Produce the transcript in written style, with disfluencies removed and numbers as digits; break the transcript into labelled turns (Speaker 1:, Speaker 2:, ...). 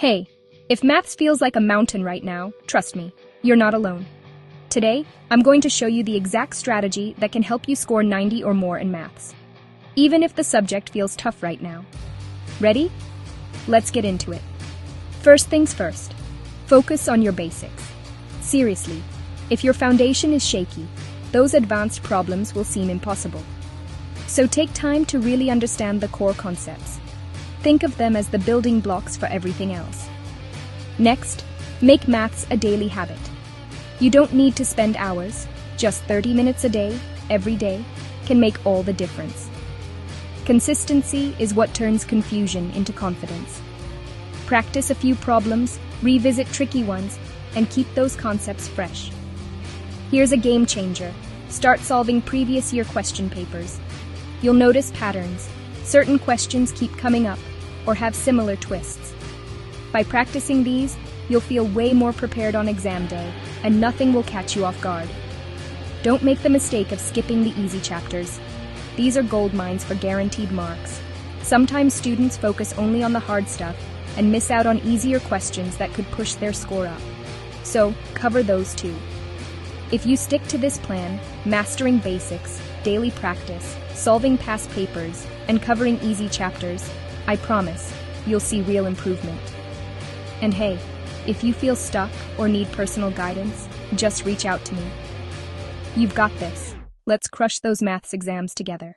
Speaker 1: Hey, if maths feels like a mountain right now, trust me, you're not alone. Today, I'm going to show you the exact strategy that can help you score 90 or more in maths, even if the subject feels tough right now. Ready? Let's get into it. First things first, focus on your basics. Seriously, if your foundation is shaky, those advanced problems will seem impossible. So take time to really understand the core concepts. Think of them as the building blocks for everything else. Next, make maths a daily habit. You don't need to spend hours, just 30 minutes a day, every day, can make all the difference. Consistency is what turns confusion into confidence. Practice a few problems, revisit tricky ones, and keep those concepts fresh. Here's a game changer. Start solving previous year question papers. You'll notice patterns. Certain questions keep coming up or have similar twists. By practicing these, you'll feel way more prepared on exam day, and nothing will catch you off guard. Don't make the mistake of skipping the easy chapters. These are gold mines for guaranteed marks. Sometimes students focus only on the hard stuff and miss out on easier questions that could push their score up. So, cover those too. If you stick to this plan, mastering basics, daily practice, solving past papers, and covering easy chapters, I promise, you'll see real improvement. And hey, if you feel stuck or need personal guidance, just reach out to me. You've got this. Let's crush those maths exams together.